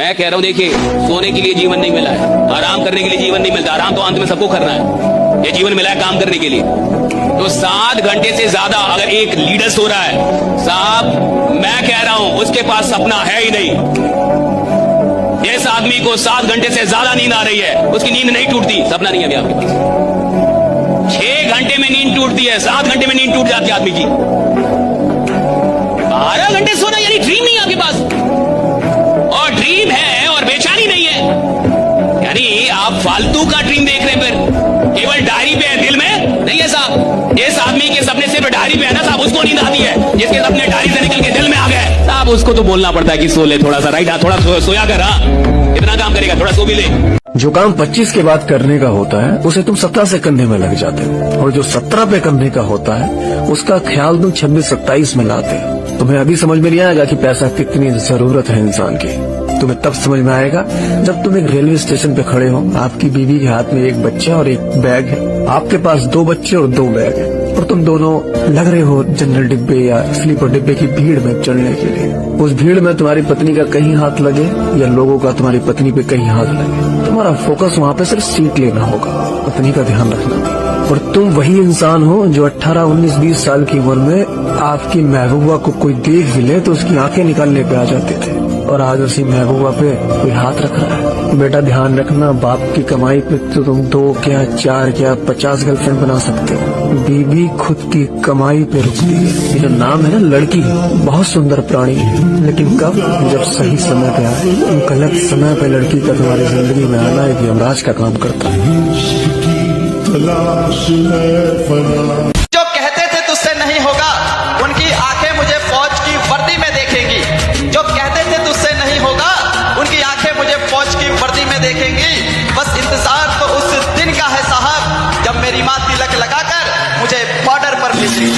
मैं कह रहा हूं देखिए, सोने के लिए जीवन नहीं मिला है, आराम करने के लिए जीवन नहीं मिलता। आराम तो अंत में सबको करना है, ये जीवन मिला है काम करने के लिए। तो 7 घंटे से ज्यादा अगर एक लीडर सो रहा है साहब, मैं कह रहा हूं उसके पास सपना है ही नहीं। जिस आदमी को 7 घंटे से ज्यादा नींद आ रही है, उसकी नींद नहीं टूटती, सपना नहीं है अभी आपके पास। 6 घंटे में नींद टूटती है, 7 घंटे में नींद टूट जाती है आदमी की। 12 घंटे सोना यानी ड्रीम नहीं है आपके पास, और ड्रीम है और बेचैनी नहीं है, यानी आप फालतू का ड्रीम देख रहे हैं। फिर केवल डायरी पे है, दिल में नहीं है साहब। इस आदमी के सपने सिर्फ डायरी पे है ना साहब, उसको नींद आती है। जिसके सपने डायरी से निकल के दिल में आ गए साहब, उसको तो बोलना पड़ता है कि सो ले थोड़ा सा, राइट, थोड़ा सोया कर, हाँ इतना काम करेगा, थोड़ा सो भी ले। जो काम 25 के बाद करने का होता है उसे तुम 17 से करने में लग जाते हो, और जो 17 पे करने का होता है उसका ख्याल तुम 26-27 में लाते हो। तुम्हें अभी समझ में नहीं आएगा कि पैसा कितनी जरूरत है इंसान की। तुम्हें तब समझ में आएगा जब तुम एक रेलवे स्टेशन पे खड़े हो, आपकी बीवी के हाथ में एक बच्चा और एक बैग है, आपके पास 2 बच्चे और 2 बैग है, और तुम दोनों लग रहे हो जनरल डिब्बे या स्लीपर डिब्बे की भीड़ में चढ़ने के लिए। उस भीड़ में तुम्हारी पत्नी का कहीं हाथ लगे या लोगों का तुम्हारी पत्नी पे कहीं हाथ लगे, तुम्हारा फोकस वहाँ पे सिर्फ सीट लेना होगा, पत्नी का ध्यान रखना। और तुम वही इंसान हो जो 18, 19, 20 साल की उम्र में आपकी महबूबा को कोई देख भी ले तो उसकी आंखें निकालने पे आ जाते थे, और आज उसी महबूबा पे कोई हाथ रख रहा है। बेटा ध्यान रखना, बाप की कमाई पे तो तुम 2 क्या 4 क्या 50 गर्लफ्रेंड बना सकते हो, बीबी खुद की कमाई पे रुकती है। ये जो नाम है ना लड़की, बहुत सुंदर प्राणी है, लेकिन कब, जब सही समय पे आए। गलत समय पे लड़की का तुम्हारी जिंदगी में आना एक यमराज का काम करता है। जो कहते थे तुझसे नहीं होगा, उनकी आंखें मुझे फौज की वर्दी में देखेंगी। जो कहते थे तुझसे नहीं होगा, उनकी आंखें मुझे फौज की वर्दी में देखेंगी। बस इंतजार तो उस दिन का है साहब, जब मेरी माँ तिलक लगाकर मुझे बॉर्डर पर भेजेगी।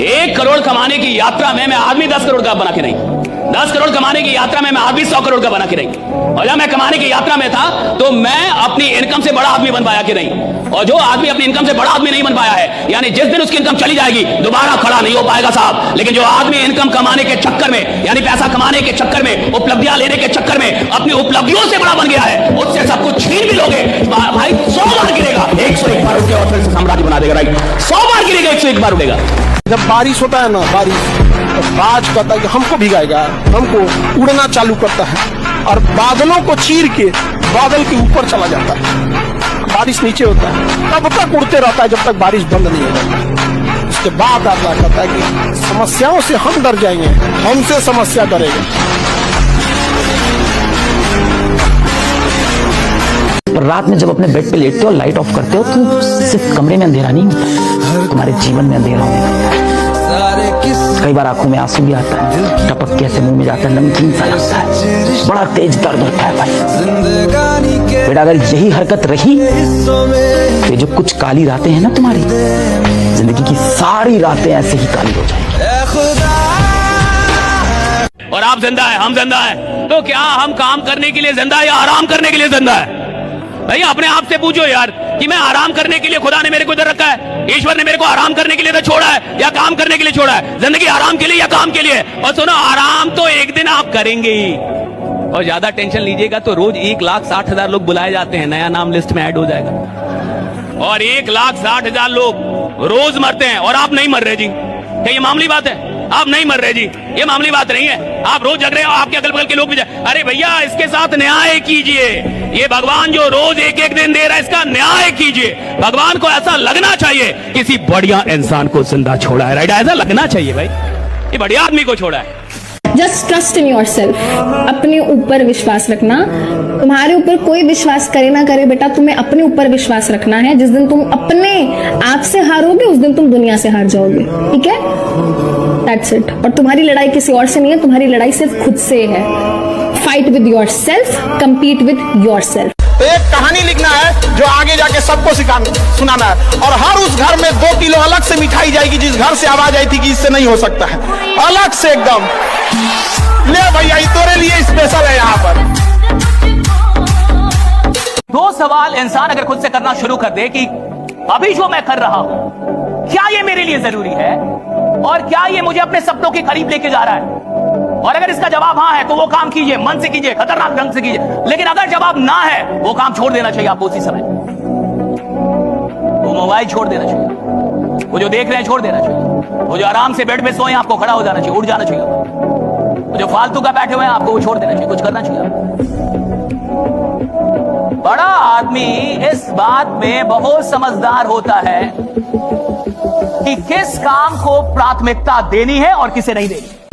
1 करोड़ कमाने की यात्रा में मैं आदमी 10 करोड़ का बना के नहीं, 10 करोड़ कमाने की यात्रा में मैं आदमी 100 करोड़ का बना के नहीं। और जब मैं कमाने की यात्रा में था तो मैं अपनी इनकम से बड़ा आदमी बन पाया कि नहीं। और जो आदमी अपनी इनकम से बड़ा आदमी नहीं बन पाया है, यानी जिस दिन उसकी इनकम चली जाएगी दोबारा खड़ा नहीं हो पाएगा साहब। लेकिन जो आदमी इनकम कमाने के चक्कर में, यानी पैसा कमाने के चक्कर में, उपलब्धियां लेने के चक्कर में अपनी उपलब्धियों से बड़ा बन गया है, उससे सब कुछ छीन भी लोगे भाई 100 बार गिरेगा, 101 बार उठ के और फिर से साम्राज्य बना देगा, राइट। 100 बार गिरेगा, 101 बार उठेगा। जब बारिश होता है ना, बारिश तो बाज कहता है कि हमको भिगाएगा, हमको उड़ना चालू करता है और बादलों को चीर के बादल के ऊपर चला जाता है। बारिश नीचे होता है, तब तक उड़ते रहता है जब तक बारिश बंद नहीं हो जाती। उसके बाद आता है, कहता है कि समस्याओं से हम डर जाएंगे, हमसे समस्या डरेगा। रात में जब अपने बेड पे लेटते हो, लाइट ऑफ करते हो, तो सिर्फ कमरे में अंधेरा नहीं होता, तुम्हारे जीवन में अंधेरा होने लगता है। कई बार आंखों में आंसू भी आता है, टपक के ऐसे मुंह में जाता है, नमकीन सा लगता है, बड़ा तेज दर्द होता है भाई। बेटा अगर यही हरकत रही तो जो कुछ काली रातें हैं ना तुम्हारी जिंदगी की, सारी रातें ऐसे ही काली हो जाएंगी। और आप जिंदा है, हम जिंदा है, तो क्या हम काम करने के लिए जिंदा है या आराम करने के लिए जिंदा है? भाई अपने आप से पूछो यार कि मैं आराम करने के लिए खुदा ने मेरे को इधर रखा है, ईश्वर ने मेरे को आराम करने के लिए तो छोड़ा है या काम करने के लिए छोड़ा है? जिंदगी आराम के लिए या काम के लिए? और सुनो, आराम तो एक दिन आप करेंगे ही, और ज्यादा टेंशन लीजिएगा तो रोज 1,60,000 लोग बुलाए जाते हैं, नया नाम लिस्ट में ऐड हो जाएगा। और 1,60,000 लोग रोज मरते हैं और आप नहीं मर रहे जी। क्या ये मामूली बात है? आप नहीं मर रहे जी, ये मामूली बात नहीं है। आप रोज जग रहे हो, आपके अगल बगल के लोग भी अरे भैया इसके साथ न्याय कीजिए, ये भगवान जो रोज एक एक दिन दे रहा है इसका न्याय कीजिए। भगवान को ऐसा लगना चाहिए किसी बढ़िया इंसान को जिंदा छोड़ा है, राइट? ऐसा लगना चाहिए भाई, ये बढ़िया आदमी को छोड़ा है। Just trust in your self, अपने ऊपर विश्वास रखना। तुम्हारे ऊपर कोई विश्वास करे ना करे बेटा, तुम्हें अपने ऊपर विश्वास रखना है। जिस दिन तुम अपने आप से हारोगे उस दिन तुम दुनिया से हार जाओगे, ठीक है? That's it. और तुम्हारी लड़ाई किसी और से नहीं है, तुम्हारी लड़ाई सिर्फ खुद से है। Fight with your self, compete with your self. तो एक कहानी लिखना है जो आगे जाके सबको सुनाना है, और हर उस घर में 2 किलो अलग से मिठाई जाएगी जिस घर से आवाज आई थी कि इससे नहीं हो सकता है, अलग से एकदम। ले भैया तोरे लिए स्पेशल है यहाँ पर। 2 सवाल इंसान अगर खुद से करना शुरू कर दे कि अभी जो मैं कर रहा हूं क्या ये मेरे लिए जरूरी है और क्या ये मुझे अपने सपनों के करीब लेके जा रहा है? और अगर इसका जवाब हाँ है तो वो काम कीजिए, मन से कीजिए, खतरनाक ढंग से कीजिए। लेकिन अगर जवाब ना है, वो काम छोड़ देना चाहिए आपको उसी समय। वो मोबाइल छोड़ देना चाहिए, वो जो देख रहे हैं छोड़ देना चाहिए, वो जो आराम से बेड पे सोए आपको खड़ा हो जाना चाहिए, उठ जाना चाहिए, वो जो फालतू का बैठे हुए हैं आपको वो छोड़ देना चाहिए, कुछ करना चाहिए। बड़ा आदमी इस बात में बहुत समझदार होता है कि किस काम को प्राथमिकता देनी है और किसे नहीं देनी।